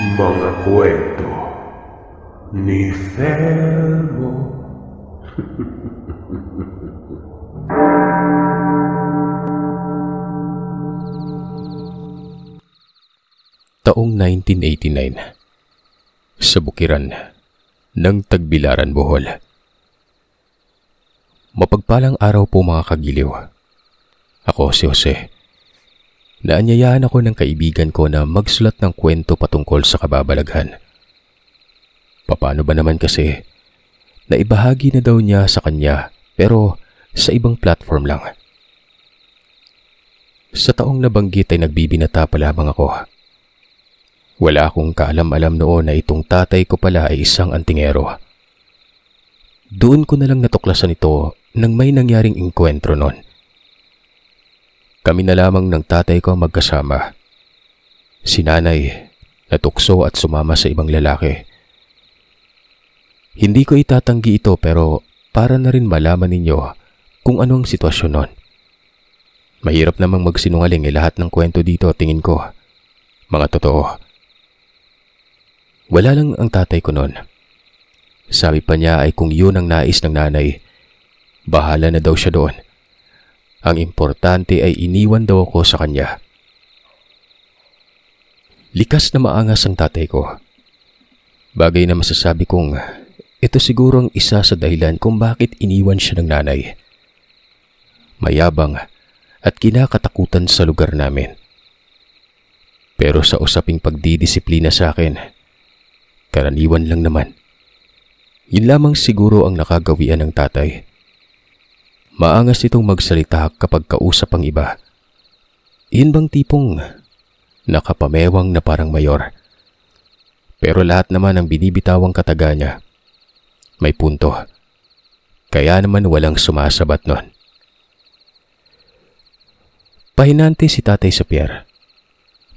Mga kwento ni Felmo. Taong 1989, sa bukiran ng Tagbilaran, Bohol. Mapagpalang araw po mga kagiliw. Ako si Jose. Naanyayahan ako ng kaibigan ko na magsulat ng kwento patungkol sa kababalaghan. Paano ba naman kasi, naibahagi na daw niya sa kanya pero sa ibang platform lang. Sa taong nabanggit ay nagbibinata pa lamang ako. Wala akong kaalam-alam noon na itong tatay ko pala ay isang antingero. Doon ko na lang natuklasan ito nang may nangyaring engkwentro noon. Kami na lamang ng tatay ko magkasama. Si nanay natukso at sumama sa ibang lalaki. Hindi ko itatanggi ito pero para na rin malaman ninyo kung ano ang sitwasyon noon. Mahirap namang magsinungaling lahat ng kwento dito, tingin ko. Mga totoo. Wala lang ang tatay ko noon. Sabi pa niya ay kung yun ang nais ng nanay, bahala na daw siya doon. Ang importante ay iniwan daw ako sa kanya. Likas na maangas ang tatay ko. Bagay na masasabi kong ito siguro ang isa sa dahilan kung bakit iniwan siya ng nanay. Mayabang at kinakatakutan sa lugar namin. Pero sa usaping pagdidisiplina sa akin, karaniwan lang naman. Yun lamang siguro ang nakagawian ng tatay. Maangas itong magsalita kapag kausap ang iba. Iyon bang tipong nakapamewang na parang mayor? Pero lahat naman ang binibitawang kataga niya may punto. Kaya naman walang sumasabat nun. Pahinante si Tatay Xavier.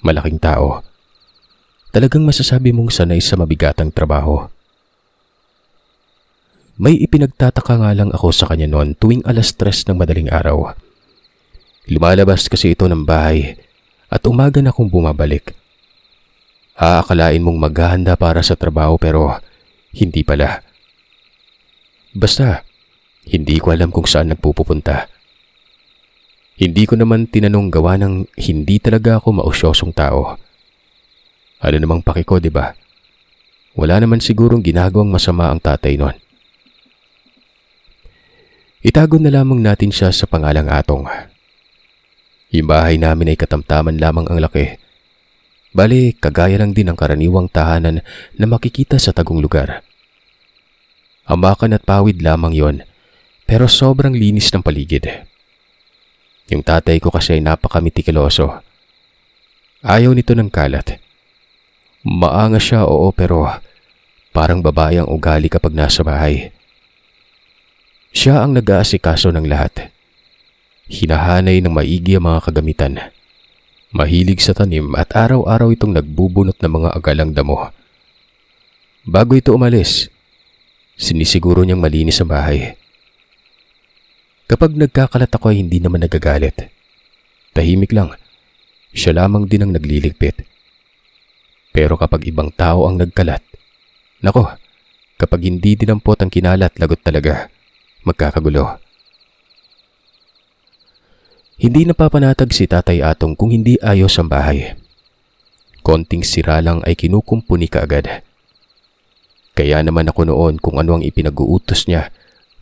Malaking tao. Talagang masasabi mong sanay sa mabigatang trabaho. May ipinagtataka nga lang ako sa kanya noon tuwing 3:00 ng madaling araw. Lumalabas kasi ito ng bahay at umaga na akong bumabalik. Aakalain mong maghahanda para sa trabaho pero hindi pala. Basta, hindi ko alam kung saan nagpupunta. Hindi ko naman tinanong gawa ng hindi talaga ako mausyosong tao. Ano namang paki ko, diba? Wala naman sigurong ginagawang masama ang tatay noon. Itago na lamang natin siya sa pangalang Atong. Yung bahay namin ay katamtaman lamang ang laki. Bale, kagaya lang din ang karaniwang tahanan na makikita sa tagong lugar. Amakan at pawid lamang yon, pero sobrang linis ng paligid. Yung tatay ko kasi ay napakamitikeloso. Ayaw nito ng kalat. Maangas siya, oo, pero parang babae ang ugali kapag nasa bahay. Siya ang nag-aasikaso ng lahat. Hinahanay ng maigi ang mga kagamitan. Mahilig sa tanim at araw-araw itong nagbubunot ng mga agalang damo. Bago ito umalis, sinisiguro niyang malinis ang bahay. Kapag nagkakalat ako ay hindi naman nagagalit. Tahimik lang. Siya lamang din ang nagliligpit. Pero kapag ibang tao ang nagkalat, nako, kapag hindi dinampot ang kinalat, lagot talaga. Magkakagulo. Hindi napapanatag si Tatay Atong kung hindi ayos ang bahay. Konting sira lang ay kinukumpuni kaagad. Kaya naman ako noon kung ano ang ipinag-uutos niya,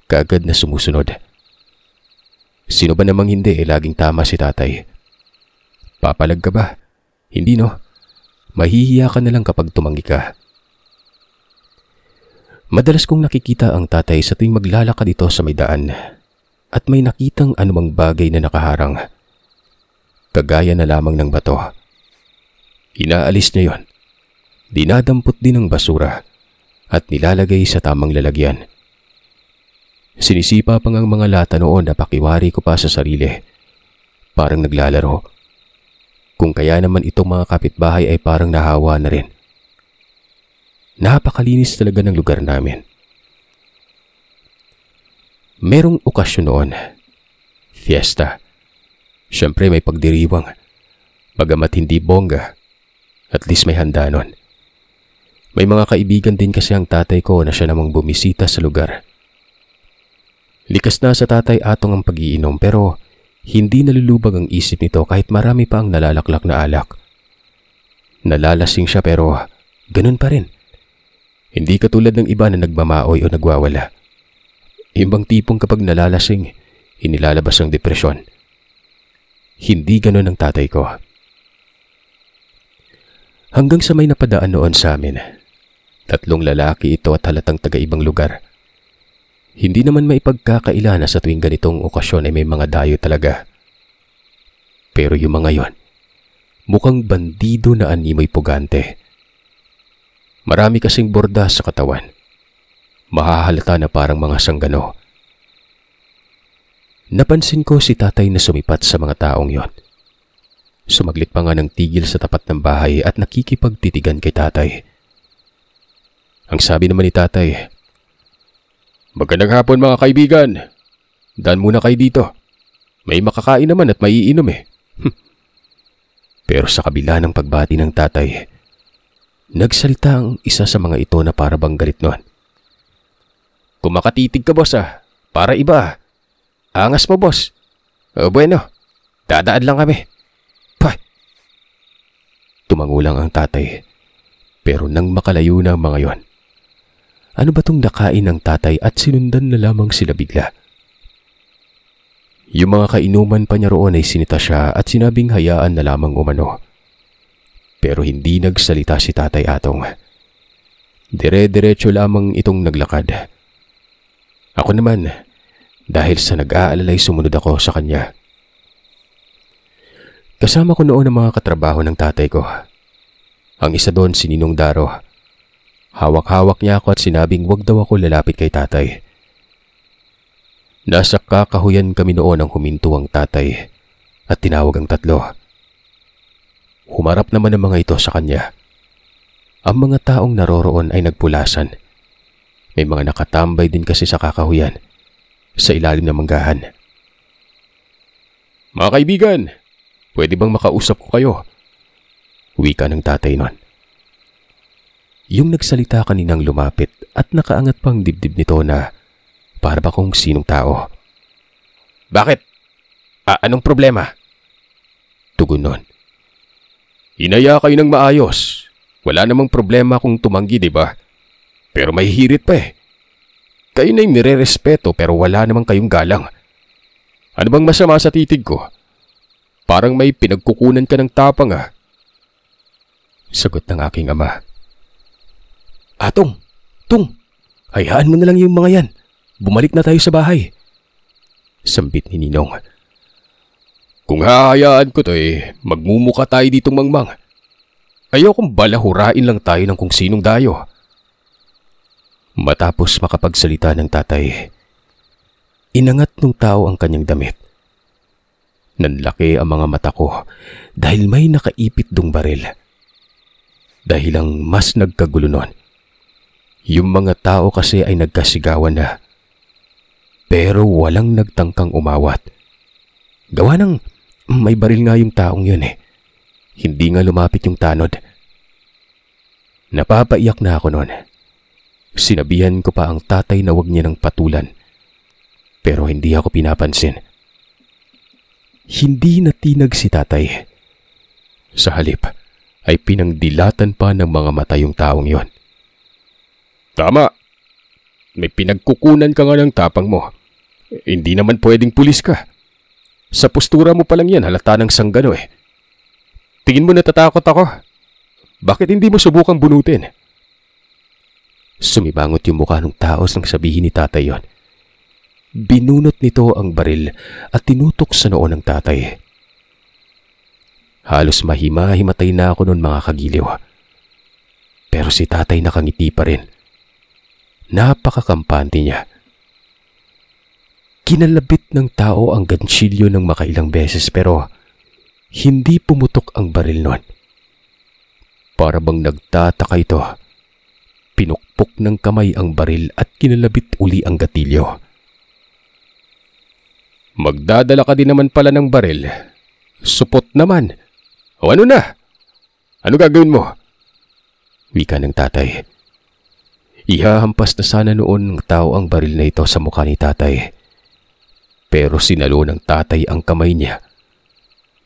kaagad na sumusunod. Sino ba namang hindi laging tama si tatay? Papalag ka ba? Hindi no? Mahihiya ka na lang kapag tumanggi ka. Madalas kong nakikita ang tatay sa tuwing maglalakad ito sa may daan at may nakitang anumang bagay na nakaharang. Kagaya na lamang ng bato. Inaalis niya yon. Dinadampot din ng basura at nilalagay sa tamang lalagyan. Sinisipa pa ngang mga lata noon na pakiwari ko pa sa sarili. Parang naglalaro. Kung kaya naman itong mga kapitbahay ay parang nahawa na rin. Napakalinis talaga ng lugar namin. Merong okasyon noon. Fiesta. Siyempre may pagdiriwang. Bagamat hindi bongga, at least may handa nun. May mga kaibigan din kasi ang tatay ko na siya namang bumisita sa lugar. Likas na sa tatay Atong ang pag-iinom pero hindi nalulubag ang isip nito kahit marami pa ang nalalaklak na alak. Nalalasing siya pero ganun pa rin. Hindi katulad ng iba na nagmamaoy o nagwawala. Ibang tipong kapag nalalasing, inilalabas ang depresyon. Hindi ganun ang tatay ko. Hanggang sa may napadaan noon sa amin. 3 lalaki ito at halatang taga-ibang lugar. Hindi naman maipagkakaila na sa tuwing ganitong okasyon ay may mga dayo talaga. Pero yung mga yon, mukhang bandido na animoy pugante. Marami kasing borda sa katawan. Mahahalata na parang mga sanggano. Napansin ko si tatay na sumipat sa mga taong yon. Sumaglit pa nga ng tigil sa tapat ng bahay at nakikipagtitigan kay tatay. Ang sabi naman ni tatay, "Magandang hapon mga kaibigan. Daan muna kayo dito. May makakain naman at maiinom eh." Pero sa kabila ng pagbati ng tatay, nagsalita ang isa sa mga ito na para bang galit noon. "Kung makatitig ka boss para iba. Angas mo boss. Bueno, dadaan lang kami." Pah! Tumangulang ang tatay. Pero nang makalayo na ang mga yon, ano ba tong nakain ng tatay at sinundan na lamang sila bigla? Yung mga kainuman pa niya roon ay sinita siya at sinabing hayaan na lamang umano. Pero hindi nagsalita si tatay Atong. Dire-diretso lamang itong naglakad. Ako naman, dahil sa nag-aalalay sumunod ako sa kanya. Kasama ko noon ang mga katrabaho ng tatay ko. Ang isa doon si Ninong Daro. Hawak-hawak niya ako at sinabing wag daw ako lalapit kay tatay. Nasa kakahuyan kami noon ang huminto ang tatay at tinawag ang 3. Humarap naman ang mga ito sa kanya. Ang mga taong naroroon ay nagpulasan. May mga nakatambay din kasi sa kakahuyan sa ilalim ng manggahan. "Mga kaibigan, pwede bang makausap ko kayo?" Wika ng tatay nun. Yung nagsalita kaninang lumapit at nakaangat pang dibdib nito na para ba kung sinong tao. "Bakit? Anong problema?" Tugon nun. "Hinaya kayo ng maayos. Wala namang problema kung tumanggi, di ba? Pero may hirit pa eh. Kayo na yung nire-respeto pero wala namang kayong galang. Ano bang masama sa titig ko? Parang may pinagkukunan ka ng tapang Sagot ng aking ama. "Atong, Tung, hayaan mo na lang yung mga yan. Bumalik na tayo sa bahay." Sambit ni Ninong. "Kung hahayaan ko to magmumuka tayo ditong mangmang. Ayokong balahurain lang tayo ng kung sinong dayo." Matapos makapagsalita ng tatay, inangat ng tao ang kanyang damit. Nanlaki ang mga mata ko dahil may nakaipit dong baril. Dahil lang mas nagkagulo nun, yung mga tao kasi ay nagkasigawan na. Pero walang nagtangkang umawat. Gawa ng may baril nga yung taong yun Hindi nga lumapit yung tanod. Napapaiyak na ako noon. Sinabihan ko pa ang tatay na wag niya ng patulan. Pero hindi ako pinapansin. Hindi natinag si tatay. Sa halip ay pinangdilatan pa ng mga mata yung taong yon. "Tama. May pinagkukunan ka nga ng tapang mo. Hindi naman pwedeng pulis ka. Sa postura mo pa lang yan halata ng sanggano Tingin mo natatakot ako? Bakit hindi mo subukang bunutin?" Sumibangot yung mukha ng tao nang sabihin ni tatay yon. Binunot nito ang baril at tinutok sa noo ng tatay. Halos mahima-himatay na ako noon mga kagiliw. Pero si tatay nakangiti pa rin. Napakakampante niya. Kinalabit ng tao ang ganchilyo ng makailang beses pero hindi pumutok ang baril noon. Para bang nagtataka ito. Pinukpok ng kamay ang baril at kinalabit uli ang gatilyo. "Magdadala ka din naman pala ng baril. Supot naman. O ano na? Ano gagawin mo?" Wika ng tatay. Ihahampas na sana noon ng tao ang baril na ito sa mukha ni tatay. Pero sinalo ng tatay ang kamay niya.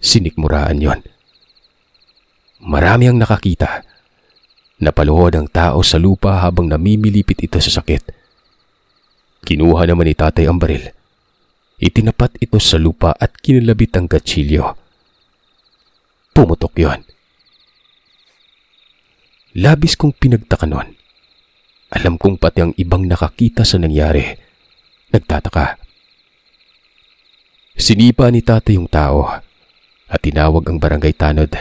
Sinikmuraan yon. Marami ang nakakita. Napaluhod ang tao sa lupa habang namimilipit ito sa sakit. Kinuha naman ni tatay ang baril. Itinapat ito sa lupa at kinalabit ang gatsilyo. Pumutok yon. Labis kong pinagtaka nun. Alam kong pati ang ibang nakakita sa nangyari. Nagtataka. Sinipa ni tatay yung tao at tinawag ang barangay tanod.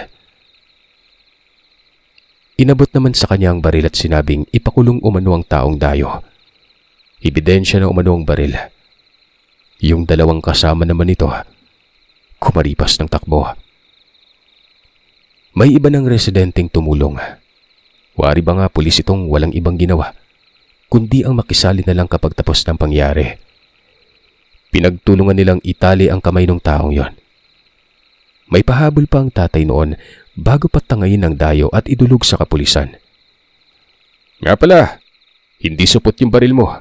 Inabot naman sa kanya ang baril at sinabing ipakulong umano ang taong dayo. Ebidensya na umano ang baril. Yung dalawang kasama naman nito, kumaripas ng takbo. May iba ng residenteng tumulong. Wari ba nga pulis itong walang ibang ginawa, kundi ang makisali na lang kapag tapos ng pangyari. Pinagtulungan nilang itali ang kamay ng taong yon. May pahabol pa ang tatay noon bago patangayin ng dayo at idulog sa kapulisan. Nga pala, hindi supot yung baril mo.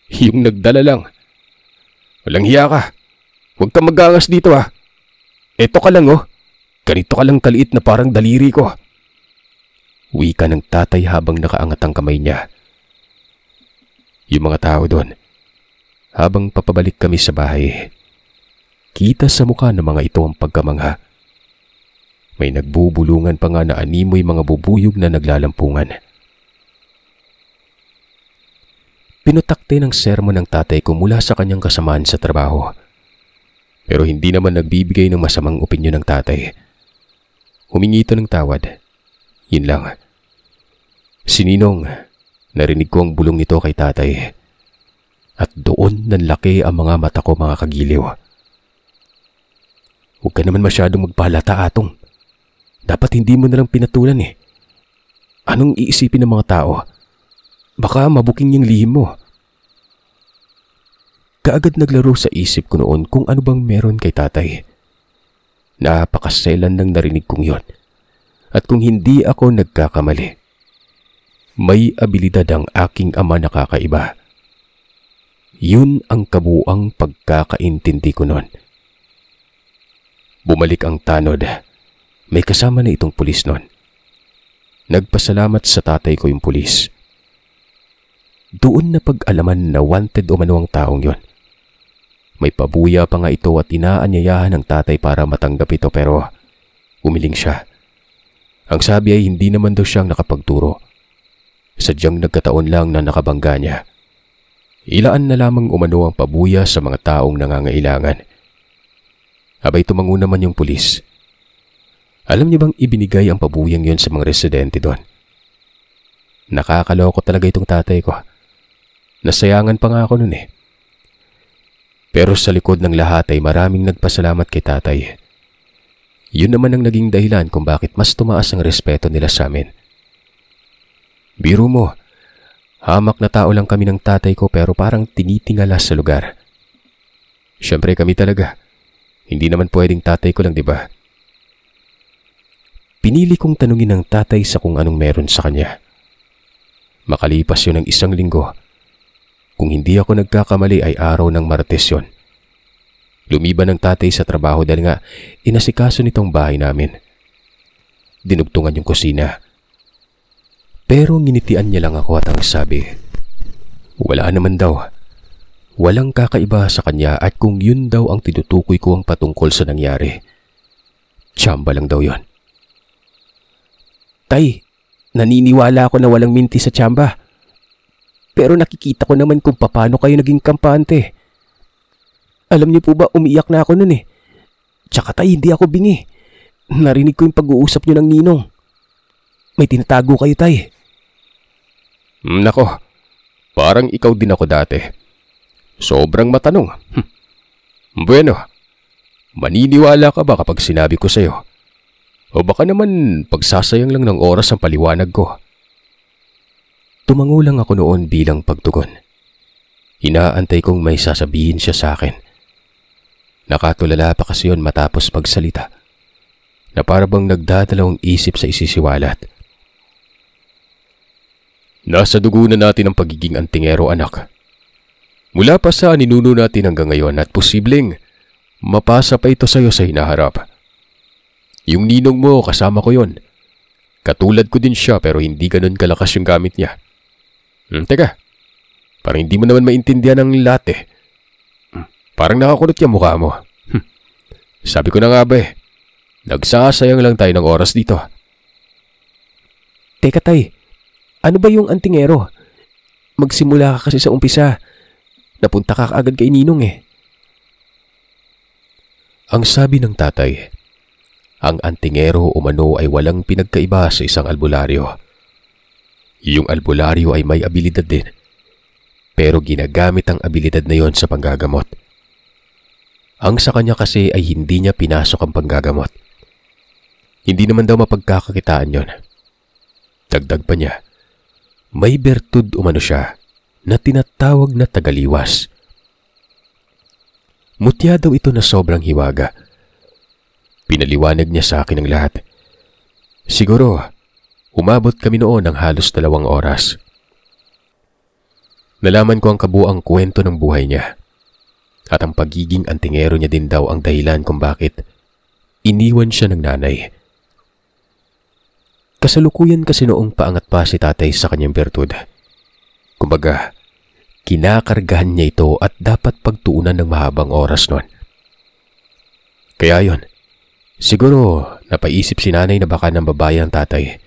Yung nagdala lang. Walang hiya ka. Huwag kang magangas dito ha. Eto ka lang oh. Ganito ka lang kaliit na parang daliri ko. Wika ng tatay habang nakaangat ang kamay niya. Yung mga tao doon, habang papabalik kami sa bahay, kita sa mukha ng mga ito ang pagkamangha. May nagbubulungan pa nga na animoy mga bubuyog na naglalampungan. Pinutakte ng sermon ng tatay ko mula sa kanyang kasamaan sa trabaho. Pero hindi naman nagbibigay ng masamang opinyon ng tatay. Humingi ito ng tawad. Yun lang. Sininong, narinig ko ang bulong nito kay tatay. At doon nanlaki ang mga mata ko, mga kagiliw. Huwag ka naman masyadong magpahalata, Atong. Dapat hindi mo nalang pinatulan eh. Anong iisipin ng mga tao? Baka mabuking yung lihim mo. Kaagad naglaro sa isip ko noon kung ano bang meron kay tatay. Napakaselan ng narinig kong yon. At kung hindi ako nagkakamali, may abilidad ang aking ama na kakaiba. Yun ang kabuuang pagkakaintindi ko noon. Bumalik ang tanod. May kasama na itong pulis noon. Nagpasalamat sa tatay ko yung pulis. Doon na pag-alaman na wanted umano ang taong yon. May pabuya pa nga ito at inaanyayahan ng tatay para matanggap ito pero umiling siya. Ang sabi ay hindi naman daw siyang nakapagturo. Sadyang nagkataon lang na nakabangga niya. Ilaan na lamang umano ang pabuya sa mga taong nangangailangan. Abay tumango naman yung pulis. Alam niyo bang ibinigay ang pabuyang yon sa mga residente doon? Nakakaloko talaga itong tatay ko. Nasayangan pa nga ako noon eh. Pero sa likod ng lahat ay maraming nagpasalamat kay tatay. Yun naman ang naging dahilan kung bakit mas tumaas ang respeto nila sa amin. Biro mo, hamak na tao lang kami ng tatay ko pero parang tinitingala sa lugar. Siyempre kami talaga. Hindi naman pwedeng tatay ko lang, di ba? Pinili kong tanungin ng tatay sa kung anong meron sa kanya. Makalipas yun ng 1 linggo. Kung hindi ako nagkakamali ay araw ng Martes yun. Lumiban ng tatay sa trabaho dahil nga inasikaso nitong bahay namin. Dinugtungan yung kusina. Pero nginitian niya lang ako at ang sabi, wala naman daw. Walang kakaiba sa kanya at kung yun daw ang tinutukoy ko ang patungkol sa nangyari. Tsamba lang daw yun. Tay, naniniwala ako na walang minti sa tsamba. Pero nakikita ko naman kung paano kayo naging kampante. Alam niyo po ba, umiiyak na ako nun eh. Tsaka tay, hindi ako bingi. Narinig ko yung pag-uusap niyo ng ninong. May tinatago kayo tay. Nako, parang ikaw din ako dati. Sobrang matanong. Bueno, maniniwala ka ba kapag sinabi ko sa'yo? O baka naman pagsasayang lang ng oras ang paliwanag ko? Tumango lang ako noon bilang pagtugon. Inaantay kong may sasabihin siya sa akin. Nakatulala pa kasi yun matapos magsalita, na para bang nagdadalawang isip sa isisiwalat. Nasa dugo na natin ang pagiging antingero, anak. Mula pa sa ninuno natin hanggang ngayon at posibleng mapasa pa ito sa'yo sa hinaharap. Yung ninong mo, kasama ko yon. Katulad ko din siya pero hindi ganun kalakas yung gamit niya. Teka, parang hindi mo naman maintindihan ang lahat eh. Parang nakakulot yung mukha mo. Sabi ko na nga ba eh, nagsasayang lang tayo ng oras dito. Teka tay, ano ba yung antingero? Magsimula ka kasi sa umpisa. Napunta ka kaagad kay Ninong eh. Ang sabi ng tatay, ang antingero umano ay walang pinagkaiba sa isang albularyo. Yung albularyo ay may abilidad din, pero ginagamit ang abilidad na yon sa panggagamot. Ang sa kanya kasi ay hindi niya pinasok ang panggagamot. Hindi naman daw mapagkakakitaan yon. Dagdag pa niya, may bertud umano siya na tinatawag na tagaliwas. Mutya daw ito na sobrang hiwaga. Pinaliwanag niya sa akin ang lahat. Siguro, umabot kami noon ng halos 2 oras. Nalaman ko ang kabuang kwento ng buhay niya. At ang pagiging antingero niya din daw ang dahilan kung bakit iniwan siya ng nanay. Kasalukuyan kasi noong paangat pa si tatay sa kanyang bertud. Kumbaga, kinakargahan niya ito at dapat pagtuunan ng mahabang oras noon. Kaya yon, siguro napaisip si nanay na baka nang babae ang tatay.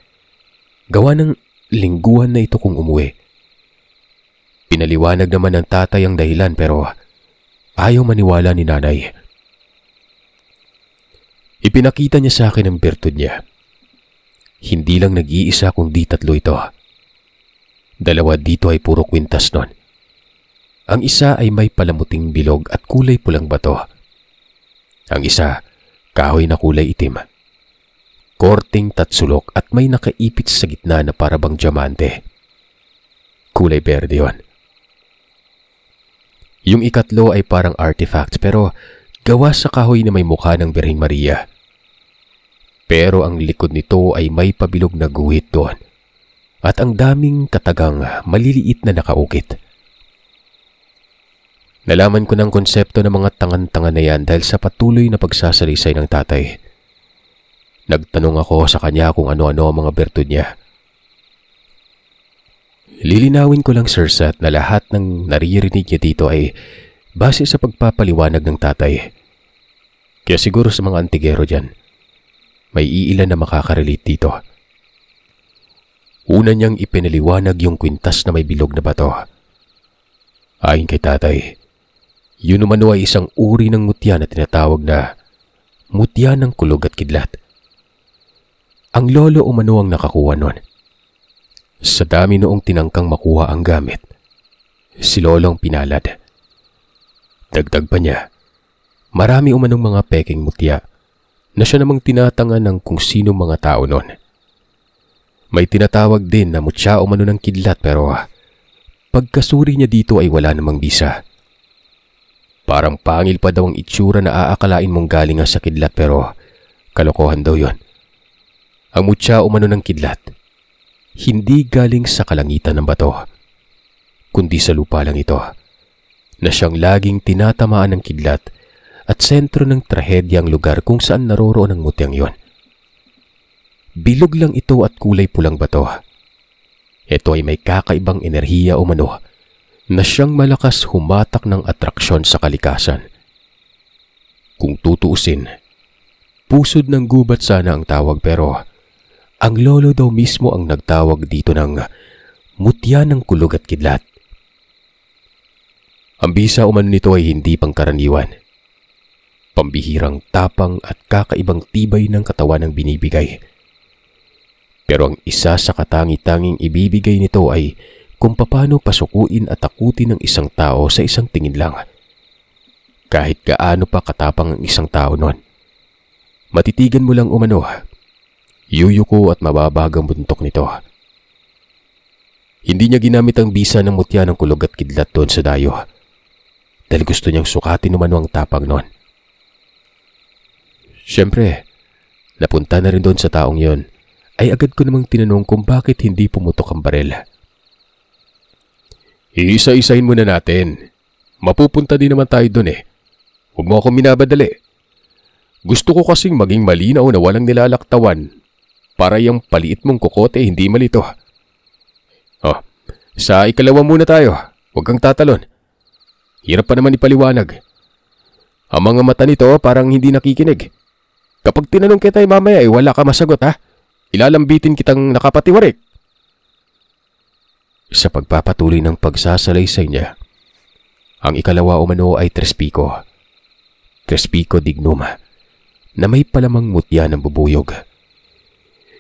Gawa ng lingguhan na ito kung umuwi. Pinaliwanag naman ng tatay ang dahilan pero ayaw maniwala ni nanay. Ipinakita niya sa akin ang bertud niya. Hindi lang nag-iisa kundi 3 ito. 2 dito ay puro kwintas nun. Ang isa ay may palamuting bilog at kulay pulang bato. Ang isa, kahoy na kulay itim. Korting tatsulok at may nakaipit sa gitna na parabang diamante. Kulay berde yon. Yung ikatlo ay parang artifact pero gawa sa kahoy na may mukha ng Birheng Maria. Pero ang likod nito ay may pabilog na guhit doon at ang daming katagang maliliit na nakaukit. Nalaman ko ng konsepto ng mga tangan-tangan na yan dahil sa patuloy na pagsasalisay ng tatay. Nagtanong ako sa kanya kung ano-ano ang mga bertud niya. Lilinawin ko lang, Sir Seth, na lahat ng naririnig niya dito ay base sa pagpapaliwanag ng tatay. Kaya siguro sa mga antigero dyan, may iilan na makakarelate dito. Una niyang ipinaliwanag yung kwintas na may bilog na bato. Ayon kay tatay, yun umano ay isang uri ng mutya na tinatawag na mutya ng kulog at kidlat. Ang lolo umano ang nakakuha nun. Sa dami noong tinangkang makuha ang gamit, si lolong pinalad. Dagdag pa niya, marami umanong mga peking mutya na siya namang tinatangan ng kung sino mga tao nun. May tinatawag din na mutya umano ng kidlat pero pagkasuri niya dito ay wala namang bisa. Parang pangil pa daw ang itsura na aakalain mong galing sa kidlat pero kalokohan daw yon. Ang mutya umano ng kidlat, hindi galing sa kalangitan ng bato, kundi sa lupa lang ito, na siyang laging tinatamaan ng kidlat at sentro ng trahedya ang lugar kung saan naroroon ang mutyang yon. Bilog lang ito at kulay pulang bato. Ito ay may kakaibang enerhiya umano na siyang malakas humatak ng atraksyon sa kalikasan. Kung tutuusin, pusod ng gubat sana ang tawag pero ang lolo daw mismo ang nagtawag dito ng mutya ng kulog at kidlat. Ang bisa umano nito ay hindi pangkaraniwan. Pambihirang tapang at kakaibang tibay ng katawan ang binibigay. Pero ang isa sa katangi-tanging ibibigay nito ay kung paano pasukuin at takutin ng isang tao sa isang tingin lang. Kahit gaano pa katapang ang isang tao nun. Matitigan mo lang umano, yuyuko at mababagang buntok nito. Hindi niya ginamit ang bisa ng mutya ng kulog at kidlat doon sa dayo. Dahil gusto niyang sukatin umano ang tapang nun. Siyempre, napunta na rin doon sa taong yon, ay agad ko namang tinanong kung bakit hindi pumutok ang barel. Iisa-isahin muna natin. Mapupunta din naman tayo dun eh. Huwag mo akong minabadali. Gusto ko kasing maging malinaw na walang nilalaktawan para yung paliit mong kokote hindi malito. Oh, sa ikalawa muna tayo. Huwag kang tatalon. Hirap pa naman ipaliwanag. Ang mga mata nito parang hindi nakikinig. Kapag tinanong kita mamaya wala ka masagot ha. Ilalambitin kitang nakapatiwarik. Sa pagpapatuloy ng pagsasalaysay niya, ang ikalawa umano ay Trespico. Trespico dignum, na may palamang mutya ng bubuyog.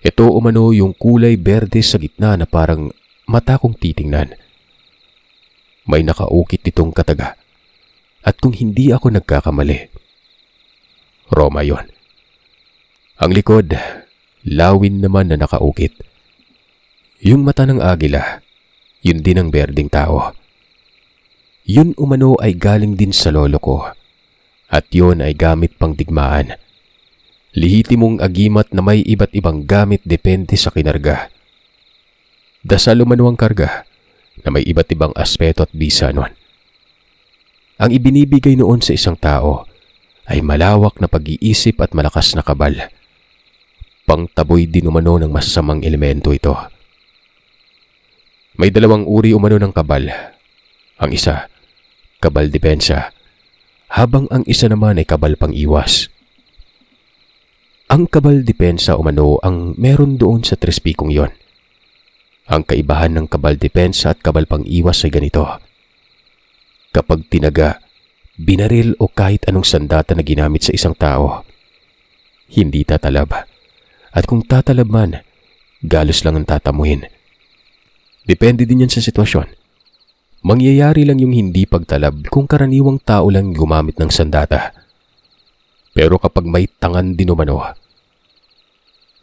Ito umano yung kulay berde sa gitna na parang mata kong titingnan. May nakaukit itong kataga. At kung hindi ako nagkakamali, Roma yon. Ang likod, lawin naman na nakaukit. Yung mata ng agila, yun din ang berdeng tao. Yun umano ay galing din sa lolo ko. At yun ay gamit pang digmaan. Lihitimong agimat na may iba't ibang gamit depende sa kinarga. Dasal umano ang karga na may iba't ibang aspeto at bisa nun. Ang ibinibigay noon sa isang tao ay malawak na pag-iisip at malakas na kabal. Pangtaboy din umano ng masasamang elemento ito. May dalawang uri umano ng kabal. Ang isa, kabal depensa, habang ang isa naman ay kabal pang-iwas. Ang kabal depensa umano ang meron doon sa Trespicong yon. Ang kaibahan ng kabal depensa at kabal pang-iwas ay ganito. Kapag tinaga, binaril o kahit anong sandata na ginamit sa isang tao, hindi tatalab. At kung tatalab man, galos lang ang tatamuhin. Depende din yan sa sitwasyon. Mangyayari lang yung hindi pagtalab kung karaniwang tao lang gumamit ng sandata. Pero kapag may tangan din umano,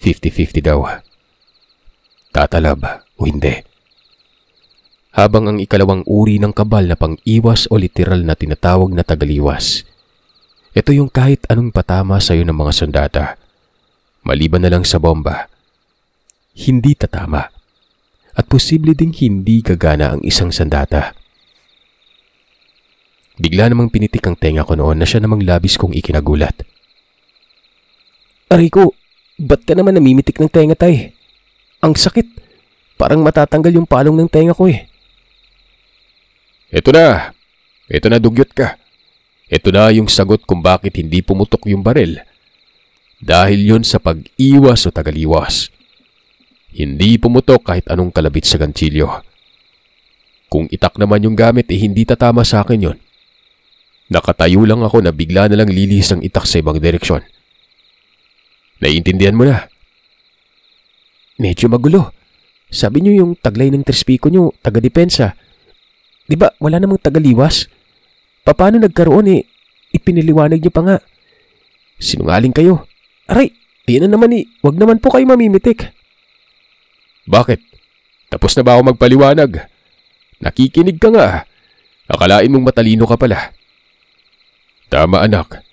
50-50 daw. Tatalab o hindi. Habang ang ikalawang uri ng kabal na pang-iwas o literal na tinatawag na tagaliwas, ito yung kahit anong patama sa iyo ng mga sandata, maliban na lang sa bomba, hindi tatama. At posible ding hindi gagana ang isang sandata. Bigla namang pinitik ang tenga ko noon na siya namang labis kong ikinagulat. Aray ko, ba't ka naman namimitik ng tenga tay? Ang sakit. Parang matatanggal yung palong ng tenga ko eh. Ito na dugyot ka. Ito na yung sagot kung bakit hindi pumutok yung baril. Dahil yon sa pag-iwas o tagaliwas. Hindi pumutok kahit anong kalabit sa ganchilyo. Kung itak naman yung gamit hindi tatama sa akin yon. Nakatayo lang ako na bigla na lang lilihis ang itak sa ibang direksyon. Naiintindihan mo na? Medyo magulo. Sabi niyo yung taglay ng Trespico niyo, taga-depensa. Di ba wala namang tagaliwas? Paano nagkaroon ipiniliwanag niyo pa nga. Sinungaling kayo. Aray, ayan na naman wag naman po kayo mamimitik. Bakit? Tapos na ba ako magpaliwanag? Nakikinig ka nga. Akalain mong matalino ka pala. Tama anak.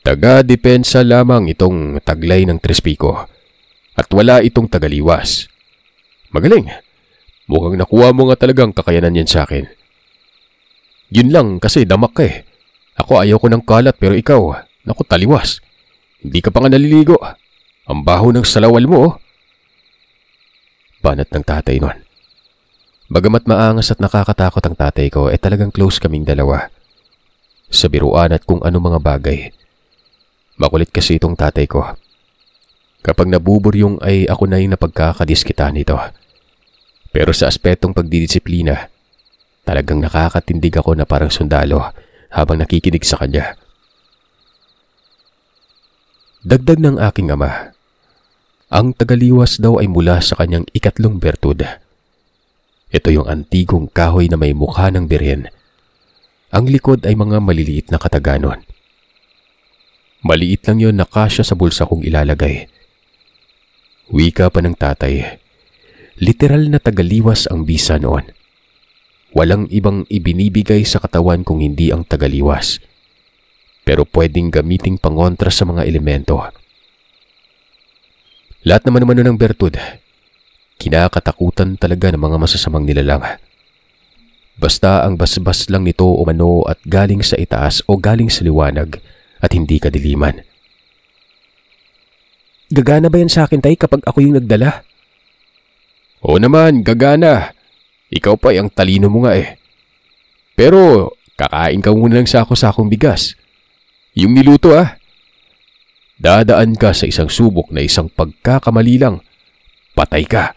Taga-depensa lamang itong taglay ng Trespico. At wala itong tagaliwas. Magaling. Mukhang nakuha mo nga talagang kakayanan yan sa akin. Yun lang kasi damak ka eh. Ako ayaw ko ng kalat pero ikaw, naku taliwas. Hindi ka pa nga naliligo. Ang baho ng salawal mo oh. Banat ng tatay nun. Bagamat maangas at nakakatakot ang tatay ko, talagang close kaming dalawa. Sa biruan at kung ano mga bagay. Makulit kasi itong tatay ko. Kapag nabuburyong ay ako na yung napagkakadiskita nito. Pero sa aspetong pagdidisiplina, talagang nakakatindig ako na parang sundalo habang nakikinig sa kanya. Dagdag ng aking ama, ang tagaliwas daw ay mula sa kanyang ikatlong bertud. Ito yung antigong kahoy na may mukha ng birhen. Ang likod ay mga maliliit na kataganon. Maliit lang yon na kasya sa bulsa kong ilalagay. Wika pa ng tatay, literal na tagaliwas ang bisa noon. Walang ibang ibinibigay sa katawan kung hindi ang tagaliwas. Pero pwedeng gamiting pangontra sa mga elemento. Lahat naman ng bertud, kinakatakutan talaga ng mga masasamang nilalang. Basta ang basbas lang nito umano at galing sa itaas o galing sa liwanag at hindi kadiliman. Gagana ba yan sa akin, tay, kapag ako yung nagdala? Oo naman, gagana. Ikaw pa yung talino mo nga eh. Pero kakain ka muna ng sako-sakong bigas. Yung niluto ah. Dadaan ka sa isang subok na isang pagkakamali lang. Patay ka.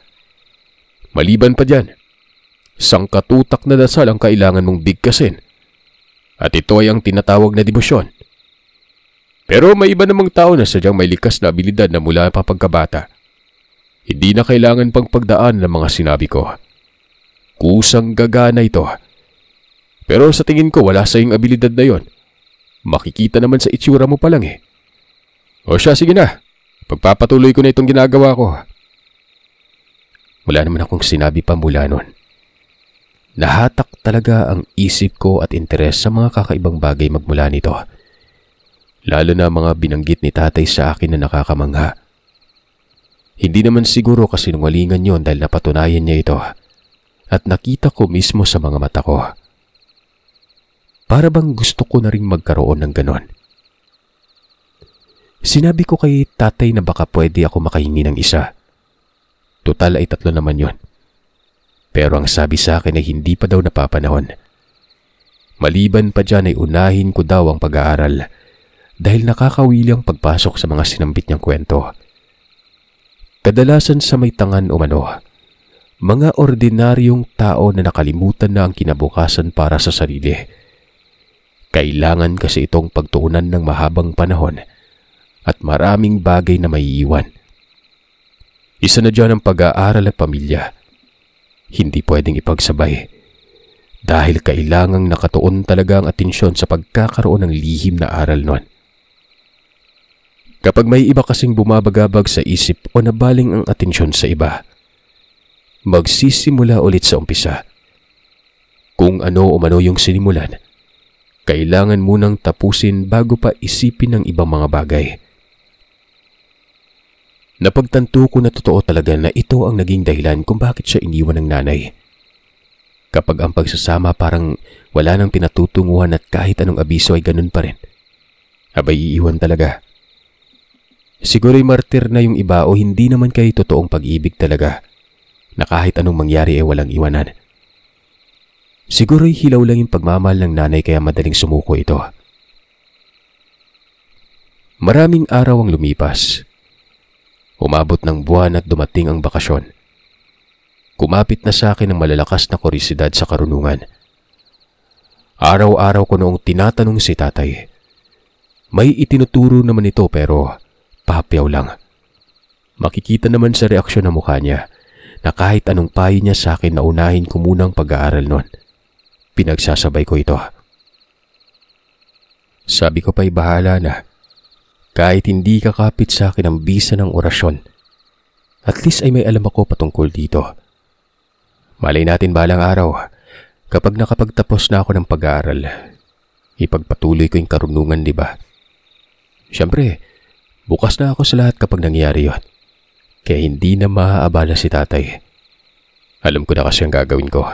Maliban pa dyan, sangkatutak na dasal ang kailangan mong bigkasin. At ito ay ang tinatawag na debosyon. Pero may iba namang tao na sadyang may likas na abilidad na mula pa pagkabata. Hindi na kailangan pang pagdaan ng mga sinabi ko. Kusang gagana ito. Pero sa tingin ko wala sa iyong abilidad na yon. Makikita naman sa itsura mo pa lang eh. O siya, sige na. Pagpapatuloy ko na itong ginagawa ko. Wala naman akong sinabi pa mula nun. Nahatak talaga ang isip ko at interes sa mga kakaibang bagay magmula nito. Lalo na mga binanggit ni tatay sa akin na nakakamangha. Hindi naman siguro kasinungalingan yon dahil napatunayan niya ito at nakita ko mismo sa mga mata ko. Para bang gusto ko na rin magkaroon ng ganon. Sinabi ko kay tatay na baka pwede ako makahingi ng isa. Total ay 3 naman yon. Pero ang sabi sa akin ay hindi pa daw napapanahon. Maliban pa dyan ay unahin ko daw ang pag-aaral dahil nakakawili ang pagpasok sa mga sinambit niyang kwento. Kadalasan sa may tangan umano, mga ordinaryong tao na nakalimutan na ang kinabukasan para sa sarili. Kailangan kasi itong pagtuunan ng mahabang panahon at maraming bagay na maiiwan. Isa na dyan ang pag-aaral at pamilya. Hindi pwedeng ipagsabay dahil kailangang nakatuon talaga ang atensyon sa pagkakaroon ng lihim na aral nun. Kapag may iba kasing bumabagabag sa isip o nabaling ang atensyon sa iba, magsisimula ulit sa umpisa. Kung ano o mano yung sinimulan, kailangan munang tapusin bago pa isipin ng ibang mga bagay. Napagtanto ko na totoo talaga na ito ang naging dahilan kung bakit siya iniwan ng nanay. Kapag ang pagsasama parang wala nang pinatutunguhan at kahit anong abiso ay ganun pa rin, abay iiwan talaga. Siguro'y martir na yung iba o hindi naman kayo totoong pag-ibig talaga na kahit anong mangyari ay walang iwanan. Siguro'y hilaw lang yung pagmamahal ng nanay kaya madaling sumuko ito. Maraming araw ang lumipas. Umabot ng buwan at dumating ang bakasyon. Kumapit na sa akin ang malalakas na kurisidad sa karunungan. Araw-araw ko noong tinatanong si tatay. May itinuturo naman ito pero papyaw lang. Makikita naman sa reaksyon ng mukha niya na kahit anong payo niya sa akin na unahin ko munang pag-aaral nun. Pinagsasabay ko ito. Sabi ko pa'y bahala na. Kahit hindi kakapit sa akin ang bisa ng orasyon, at least ay may alam ako patungkol dito. Malay natin balang araw, kapag nakapagtapos na ako ng pag-aaral, ipagpatuloy ko yung karunungan, di ba? Siyempre, bukas na ako sa lahat kapag nangyari yon. Kaya hindi na maaabala si tatay. Alam ko na kasi ang gagawin ko.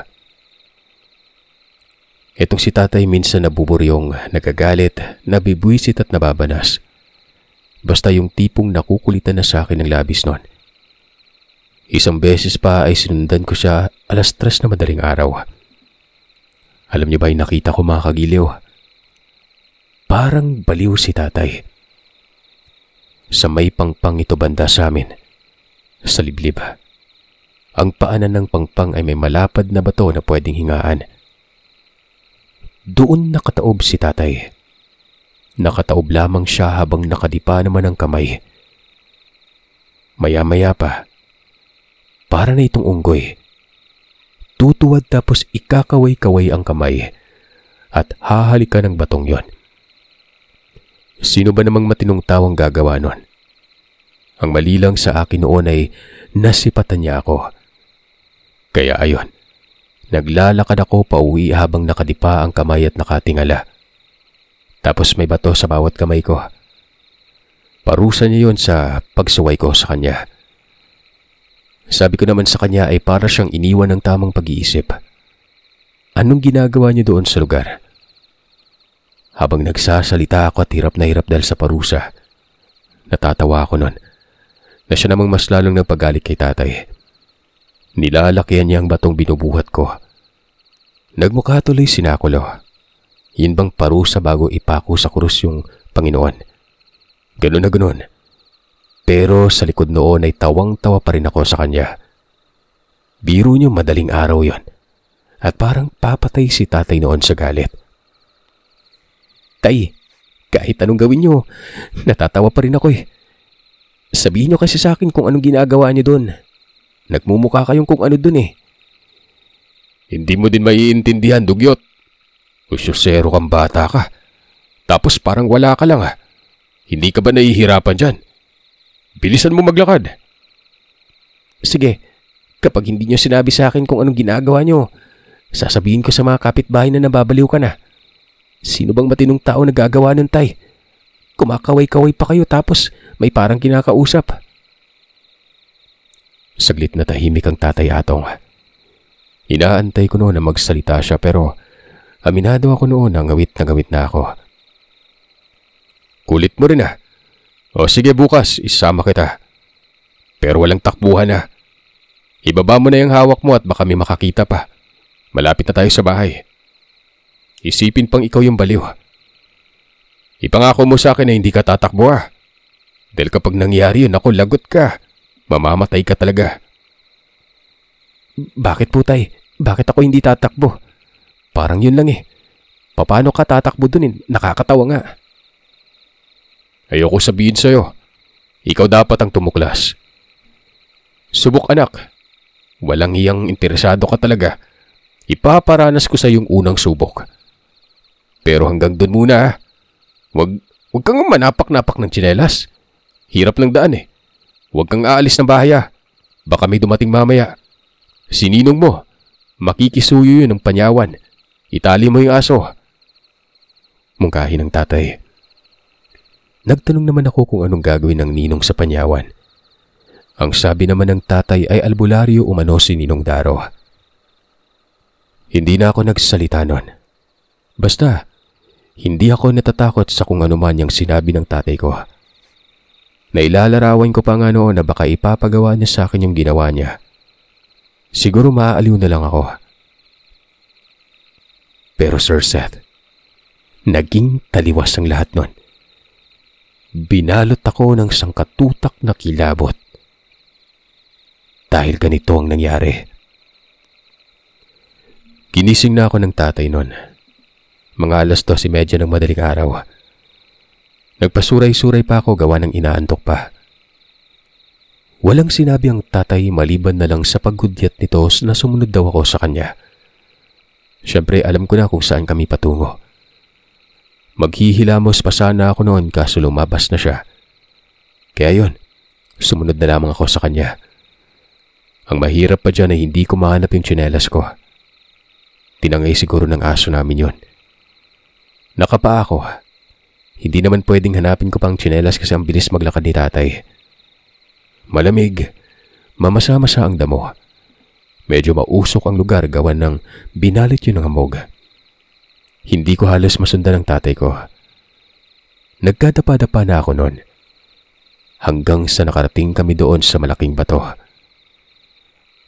Itong si tatay minsan nabuburyong, nagagalit, nabibwisit at nababanas. Basta yung tipong nakukulitan na sa akin ng labis nun. Isang beses pa ay sinundan ko siya 3:00 na madaling araw. Alam niyo ba yung nakita ko mga kagiliw? Parang baliw si tatay. Sa may pangpang ito banda sa amin, sa liblib. Ang paanan ng pangpang ay may malapad na bato na pwedeng hingaan. Doon nakataob si tatay. Nakataob lamang siya habang nakadipa naman ang kamay. Maya-maya pa, para na itong unggoy. Tutuwad tapos ikakaway-kaway ang kamay at hahalikan ng batong yon. Sino ba namang matinong tawang gagawa nun? Ang mali lang sa akin noon ay nasipatan niya ako. Kaya ayon, naglalakad ako pauwi habang nakadipa ang kamay at nakatingala. Tapos may bato sa bawat kamay ko. Parusa niya yon sa pagsuway ko sa kanya. Sabi ko naman sa kanya ay para siyang iniwan ng tamang pag-iisip. Anong ginagawa niyo doon sa lugar? Habang nagsasalita ako at hirap na hirap dahil sa parusa, natatawa ako nun na siya namang mas lalong nagpagalit kay tatay. Nilalakihan niya ang batong binubuhat ko. Nagmukha tuloy sinakulo. Yun bang parusa bago ipako sa krus yung Panginoon? Ganun na ganun. Pero sa likod noon ay tawang-tawa pa rin ako sa kanya. Biro niyo madaling araw yon. At parang papatay si tatay noon sa galit. Tay, kahit anong gawin niyo, natatawa pa rin ako eh. Sabihin niyo kasi sa akin kung anong ginagawa niyo doon. Nagmumukha kayong kung ano doon eh. Hindi mo din maiintindihan, dugyot. Usyosero kang bata ka. Tapos parang wala ka lang ah. Hindi ka ba nahihirapan dyan? Bilisan mo maglakad. Sige, kapag hindi niyo sinabi sa akin kung anong ginagawa niyo, sasabihin ko sa mga kapitbahay na nababaliw ka na. Sino bang matinong tao nagagawa nun, tay? Kumakaway-kaway pa kayo tapos may parang kinakausap. Saglit na tahimik ang tatay Atong. Inaantay ko noon na magsalita siya pero aminado ako noon na ngawit na ako. Kulit mo rin ah. O sige bukas, isama kita. Pero walang takbuhan ah. Ibaba mo na yung hawak mo at baka may makakita pa. Malapit na tayo sa bahay. Isipin pang ikaw yung baliw. Ipangako mo sa akin na hindi ka tatakbo ah. Dahil kapag nangyari yun, ako lagot ka. Mamamatay ka talaga. Bakit po tay? Bakit ako hindi tatakbo? Parang yun lang eh. Paano ka tatakbo dun eh? Nakakatawa nga. Ayoko sabihin sa'yo. Ikaw dapat ang tumuklas. Subok anak. Walang iyang interesado ka talaga. Ipaparanas ko sa yung unang subok. Pero hanggang dun muna. Wag kang manapak-napak ng tsinelas. Hirap ng daan eh. Huwag kang aalis ng bahay ah. Baka may dumating mamaya. Sininong mo. Makikisuyo yun ng panyawan. Itali mo yung aso. Mungkahin ng tatay. Nagtanong naman ako kung anong gagawin ng ninong sa panyawan. Ang sabi naman ng tatay ay albularyo umano si Ninong Daro. Hindi na ako nagsalita nun. Basta, hindi ako natatakot sa kung ano man yung sinabi ng tatay ko. Nailalarawan ko pa nga noon na baka ipapagawa niya sa akin yung ginawa niya. Siguro maaaliw na lang ako. Pero Sir Seth, naging taliwas ang lahat nun. Binalot ako ng sangkatutak na kilabot. Dahil ganito ang nangyari. Ginising na ako ng tatay nun. Mga 2:30 ng madaling araw. Nagpasuray-suray pa ako gawa ng inaantok pa. Walang sinabi ang tatay maliban na lang sa paghudyat nito na sumunod daw ako sa kanya. Siyempre alam ko na kung saan kami patungo. Maghihilamos pa sana ako noon kaso lumabas na siya. Kaya yun, sumunod na lamang ako sa kanya. Ang mahirap pa dyan ay hindi ko mahanap yung tsinelas ko. Tinangay siguro ng aso namin yun. Nakapaa ako. Hindi naman pwedeng hanapin ko pang tsinelas kasi ang bilis maglakad ni tatay. Malamig, mamasa-masa ang damo. Medyo mausok ang lugar gawa ng binalit yun ng hamog. Hindi ko halos masundan ang tatay ko. Nagkadapa-dapa na ako noon. Hanggang sa nakarating kami doon sa malaking bato.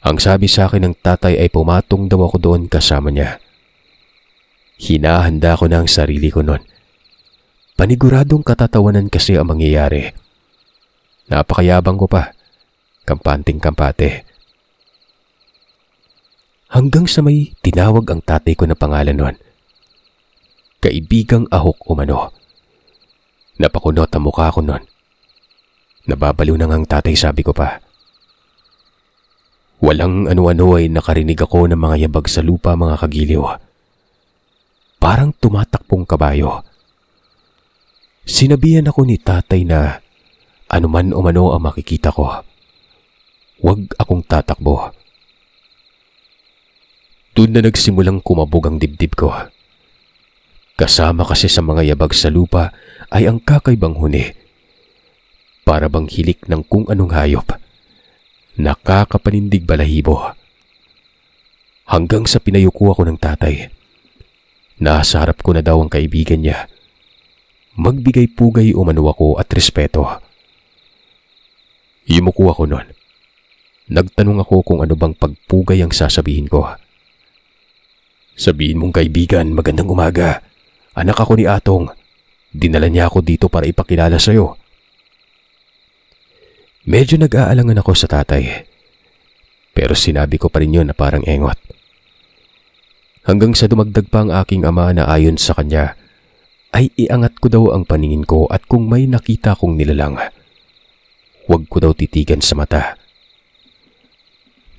Ang sabi sa akin ng tatay ay pumatong daw ako doon kasama niya. Hinahanda ko na ang sarili ko noon. Paniguradong katatawanan kasi ang mangyayari. Napakayabang ko pa. Kampanting-kampate. Hanggang sa may tinawag ang tatay ko na pangalan noon. Kaibigang Ahok umano. Napakunot ang mukha ko noon. Nababaliw na ngang tatay sabi ko pa. Walang ano-ano ay nakarinig ako ng mga yabag sa lupa mga kagiliw. Parang tumatakbong kabayo. Sinabihan ako ni tatay na anuman umano ang makikita ko, huwag akong tatakbo. Doon na nagsimulang kumabog ang dibdib ko. Kasama kasi sa mga yabag sa lupa ay ang kakaibang huni. Para bang hilik ng kung anong hayop. Nakakapanindig balahibo. Hanggang sa pinayuko ako ng tatay. Nasa harap ko na daw ang kaibigan niya. Magbigay pugay umano ako at respeto. Yumuko ako noon. Nagtanong ako kung ano bang pagpugay ang sasabihin ko. Sabihin mong kaibigan, magandang umaga. Anak ako ni Atong. Dinala niya ako dito para ipakilala sa'yo. Medyo nag-aalangan ako sa tatay. Pero sinabi ko pa rin yun na parang engot. Hanggang sa dumagdag pa ang aking ama na ayon sa kanya, ay iangat ko daw ang paningin ko at kung may nakita kong nilalang, huwag ko daw titigan sa mata.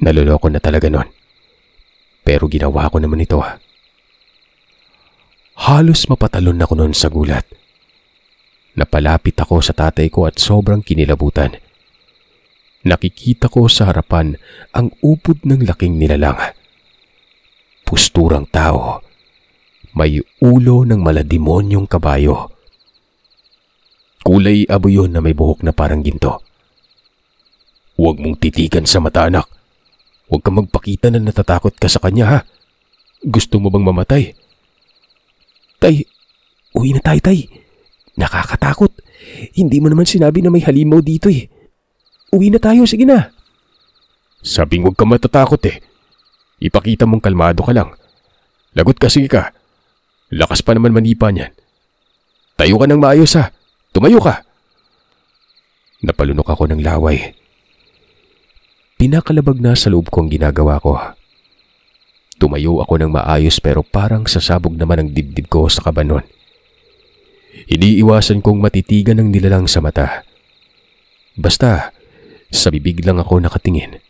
Naloloko na talaga nun. Pero ginawa ko naman ito. Halos mapatalon ako nun sa gulat. Napalapit ako sa tatay ko at sobrang kinilabutan. Nakikita ko sa harapan ang upod ng laking nilalang. Pusturang tao. May ulo ng malademonyong kabayo. Kulay abo yun na may buhok na parang ginto. Huwag mong titigan sa mata, anak. Huwag kang magpakita na natatakot ka sa kanya, ha? Gusto mo bang mamatay? Tay, uwi na tayo, tay. Nakakatakot. Hindi mo naman sinabi na may halimaw dito eh. Uwi na tayo, sige na. Sabing huwag kang matatakot eh. Ipakita mong kalmado ka lang. Lagot ka, sige ka. Lakas pa naman manipa niyan. Tayo ka ng maayos, ha. Tumayo ka. Napalunok ako ng laway. Pinakalabag na sa loob ko ang ginagawa ko. Tumayo ako ng maayos pero parang sasabog naman ang dibdib ko sa kabanon. Iniiwasan kong matitigan ng nilalang sa mata. Basta, sa bibig lang ako nakatingin.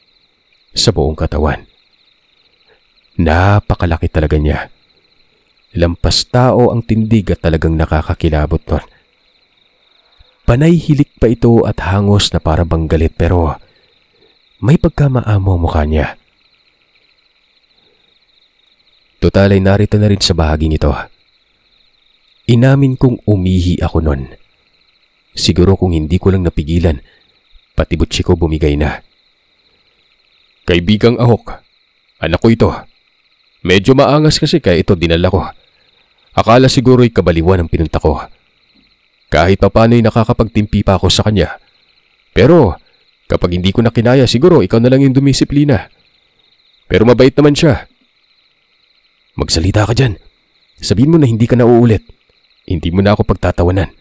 Sa buong katawan. Napakalaki talaga niya. Lampas tao ang tindig at talagang nakakakilabot nun. Panay hilik pa ito at hangos na para bang galit pero may pagkamaamo ang mukha niya. Total ay narito na rin sa bahaging ito. Inamin kong umihi ako nun. Siguro kung hindi ko lang napigilan, pati butsi ko bumigay na. Kaibigang Ahok, anak ko ito. Medyo maangas kasi kaya ito dinala ko. Akala siguro'y kabaliwan ang pinunta ko. Kahit papano'y nakakapagtimpi pa ako sa kanya. Pero kapag hindi ko na kinaya siguro ikaw na lang yung dumisiplina. Pero mabait naman siya. Magsalita ka dyan. Sabihin mo na hindi ka na uulit. Hindi mo na ako pagtatawanan.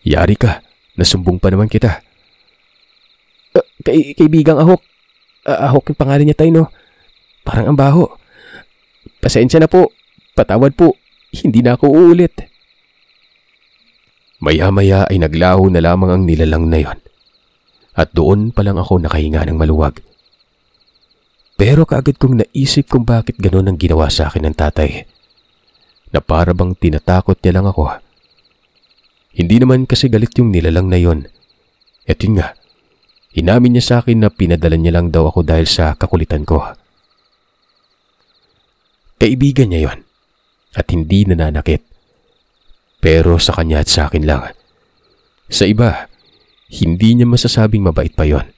Yari ka, nasumbong pa naman kita. Kaibigang Ahok. Ahok yung pangalan niya tayo, no? Parang ang baho. Pasensya na po. Patawad po. Hindi na ako uulit. Maya-maya ay naglaho na lamang ang nilalang na yon. At doon pa lang ako nakahinga ng maluwag. Pero kaagad kong naisip kung bakit gano'n ang ginawa sa akin ng tatay. Na para bang tinatakot niya lang ako. Hindi naman kasi galit yung nilalang na yon. At yun nga, inamin niya sa akin na pinadala niya lang daw ako dahil sa kakulitan ko. Kaibigan niya yon. At hindi nananakit. Pero sa kanya at sa akin lang. Sa iba, hindi niya masasabing mabait pa yon.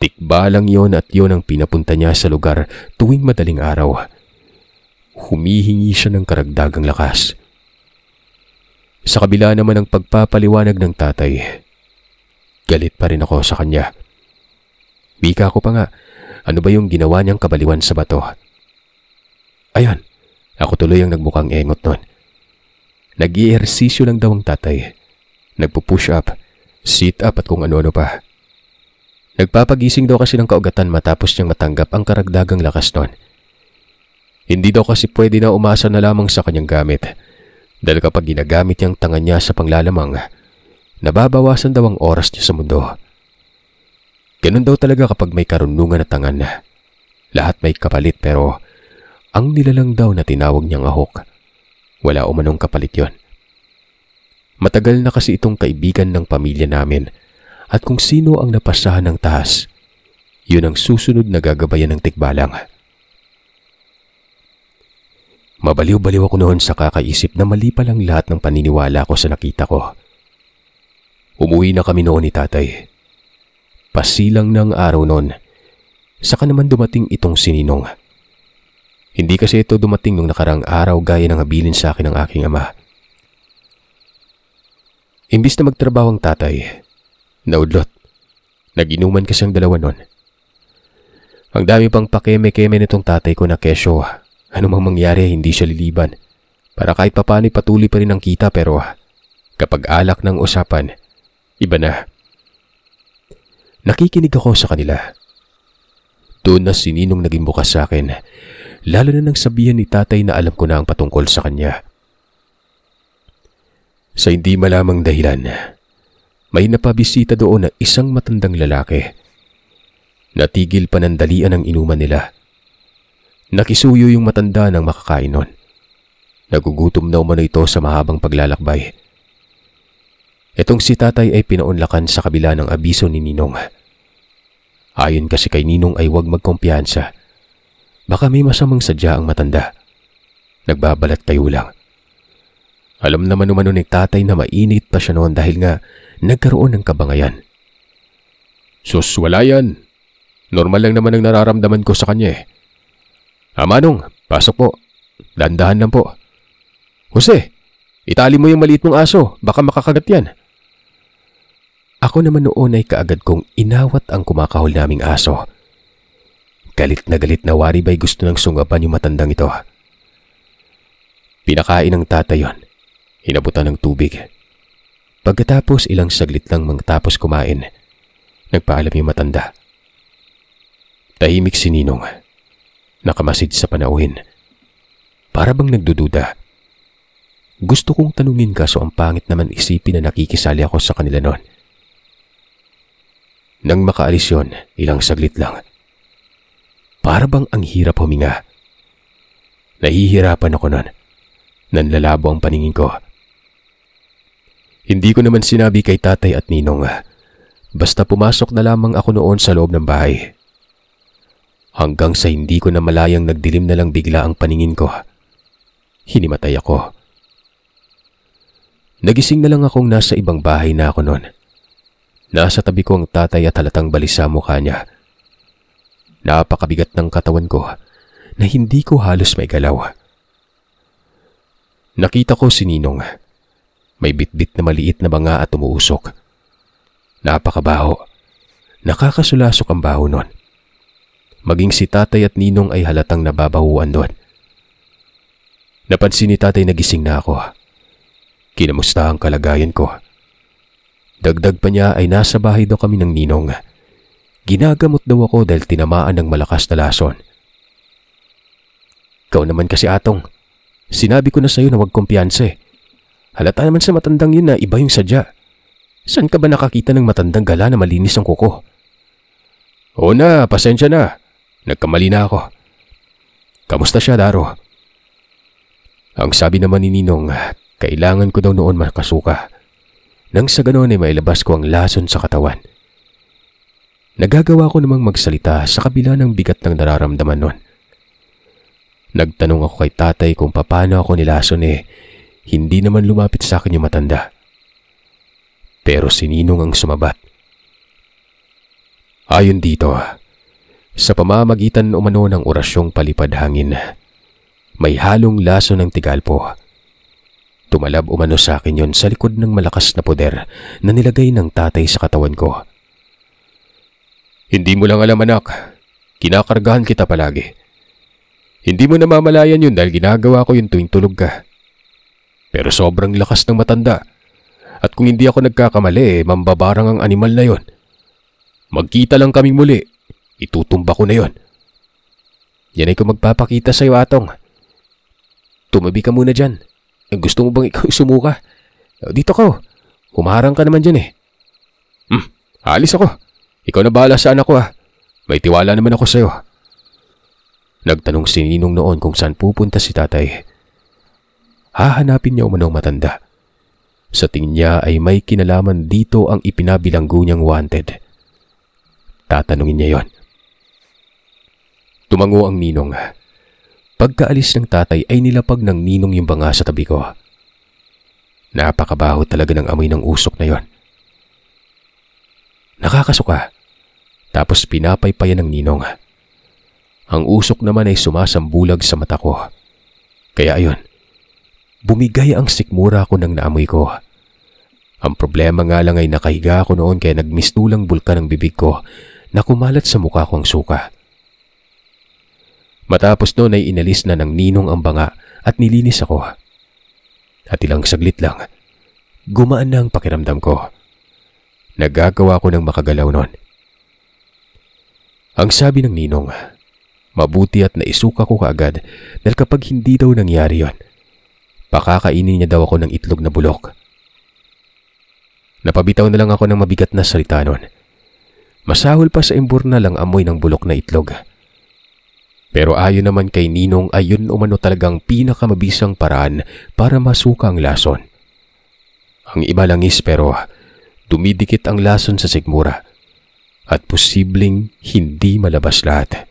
Tikba lang yon at yon ang pinapunta niya sa lugar tuwing madaling araw. Humihingi siya ng karagdagang lakas. Sa kabila naman ng pagpapaliwanag ng tatay, galit pa rin ako sa kanya. Bika ko pa nga, ano ba yung ginawa niyang kabaliwan sa bato? Ayun, ako tuloy ang nagmukhang engot nun. Nag-i-ehersisyo lang daw ang tatay. Nagpo-push up, sit up at kung ano-ano pa. Nagpapagising daw kasi ng kaugatan matapos niyang matanggap ang karagdagang lakas nun. Hindi daw kasi pwede na umasa na lamang sa kanyang gamit. Dahil kapag ginagamit niyang tanga niya sa panglalamang, nababawasan daw ang oras niya sa mundo. Ganun daw talaga kapag may karunungan na tangan. Lahat may kapalit pero ang nilalang daw na tinawag niyang Ahok, wala umanong kapalit yon. Matagal na kasi itong kaibigan ng pamilya namin at kung sino ang napasahan ng taas, yun ang susunod na gagabayan ng tikbalang. Mabaliw-baliw ako noon sa kakaisip na mali pa lang lahat ng paniniwala ko sa nakita ko. Umuwi na kami noon ni tatay. Pasilang ng araw noon. Saka naman dumating itong si Ninong. Hindi kasi ito dumating nung nakarang araw gaya ng habilin sa akin ng aking ama. Imbis na magtrabaho ang tatay, naudlot. Nag-inuman kasi ang dalawa nun. Ang dami pang pakeme-keme nitong tatay ko na kesyo, anumang mangyari hindi siya liliban. Para kahit papano'y patuloy pa rin ang kita, pero kapag alak ng usapan, iba na. Nakikinig ako sa kanila. Doon na si Ninong naging bukas sa akin, lalo na nang sabihan ni tatay na alam ko na ang patungkol sa kanya. Sa hindi malamang dahilan, may napabisita doon na isang matandang lalaki. Natigil panandalian ang inuman nila. Nakisuyo yung matanda ng makakain nun. Nagugutom na umano ito sa mahabang paglalakbay. Itong si tatay ay pinaunlakan sa kabila ng abiso ni Ninong. Ayon kasi kay Ninong ay huwag magkumpiyansa. Baka may masamang sadya ang matanda. Nagbabalat kayo lang. Alam naman umano ni tatay na mainit pa siya noon dahil nga nagkaroon ng kabangayan. Sus, wala yan. Normal lang naman ang nararamdaman ko sa kanya eh. Manong, pasok po. Dandahan lang po. Jose, itali mo yung maliit mong aso. Baka makakagat yan. Ako naman noon ay kaagad kong inawat ang kumakahol naming aso. Galit na wari ba'y gusto nang sungaban yung matandang ito. Pinakain ng tatay yon. Inabutan ng tubig. Pagkatapos ilang saglit lang matapos kumain, nagpaalam yung matanda. Tahimik si Ninong. Nakamasid sa panauhin. Para bang nagdududa. Gusto kong tanungin kaso ang pangit naman isipin na nakikisali ako sa kanila noon. Nang makaalis yon, ilang saglit lang. Para bang ang hirap huminga. Nahihirapan ako noon. Nanlalabo ang paningin ko. Hindi ko naman sinabi kay tatay at Ninong. Basta pumasok na lamang ako noon sa loob ng bahay. Hanggang sa hindi ko na malayang nagdilim na lang bigla ang paningin ko. Hinimatay ako. Nagising na lang akong nasa ibang bahay na ako noon. Nasa tabi ko ang tatay at halatang balisa mukha niya. Napakabigat ng katawan ko na hindi ko halos maigalaw. Nakita ko si Ninong. May bitbit na maliit na banga at umuusok. Napakabaho. Nakakasulasok ang baho noon. Maging si tatay at Ninong ay halatang nababahuan doon. Napansin ni tatay na gising na ako. Kinamusta ang kalagayan ko. Dagdag pa niya ay nasa bahay daw kami ng Ninong. Ginagamot daw ako dahil tinamaan ng malakas na lason. Ikaw naman kasi Atong. Sinabi ko na sa'yo na huwag kumpiyansa eh. Halata naman sa matandang yun na iba yung sadya. Saan ka ba nakakita ng matandang gala na malinis ang kuko? Oo na, pasensya na. Nagkamali na ako. Kamusta siya, Daro? Ang sabi naman ni Ninong, kailangan ko daw noon makasuka. Nang sa ganon ay mailabas ko ang lason sa katawan. Nagagawa ko namang magsalita sa kabila ng bigat ng nararamdaman nun. Nagtanong ako kay tatay kung paano ako nilason hindi naman lumapit sa akin yung matanda. Pero si Ninong ang sumabat. Ayon dito, sa pamamagitan umano ng orasyong palipad hangin, may halong lason ng tigalpo. Tumalab umano sa akin yon sa likod ng malakas na poder na nilagay ng tatay sa katawan ko. Hindi mo lang alam anak, kinakargahan kita palagi. Hindi mo namamalayan yun dahil ginagawa ko yun tuwing tulog ka. Pero sobrang lakas ng matanda. At kung hindi ako nagkakamali, mambabarang ang animal na yon. Magkita lang kaming muli, itutumba ko na yon. Yan ay kung magpapakita sa'yo Atong. Tumabi ka muna dyan. Gusto mo bang ikaw sumuka? Dito ka. Humarang ka naman dyan Alis ako. Ikaw na bahala sa anak ko May tiwala naman ako sa'yo. Nagtanong si Ninong noon kung saan pupunta si tatay. Hahanapin niya umanong matanda. Sa tingin niya ay may kinalaman dito ang ipinabilanggo niyang wanted. Tatanungin niya yon. Tumango ang Ninong. Pagkaalis ng tatay ay nilapag ng Ninong yung banga sa tabi ko. Napakabaho talaga ng amoy ng usok na yon. Nakakasuka. Tapos pinapaypayan ng Ninong. Ang usok naman ay sumasambulag sa mata ko. Kaya ayun, bumigay ang sikmura ko nang naamoy ko. Ang problema nga lang ay nakahiga ako noon kaya nagmistulang bulkan ang bibig ko na kumalat sa mukha ko ang suka. Matapos noon ay inalis na ng ninong ang banga at nilinis ako. At ilang saglit lang, gumaan na ang pakiramdam ko. Nagagawa ko ng makagalaw noon. Ang sabi ng ninong, mabuti at naisuka ko kaagad dahil kapag hindi daw nangyari yon, pakakainin niya daw ako ng itlog na bulok. Napabitaw na lang ako ng mabigat na salita noon. Masahol pa sa imbur na lang amoy ng bulok na itlog. Pero ayon naman kay ninong ay yun umano talagang pinakamabisang paraan para masuka ang lason. Ang iba langis pero dumidikit ang lason sa sikmura at posibleng hindi malabas lahat.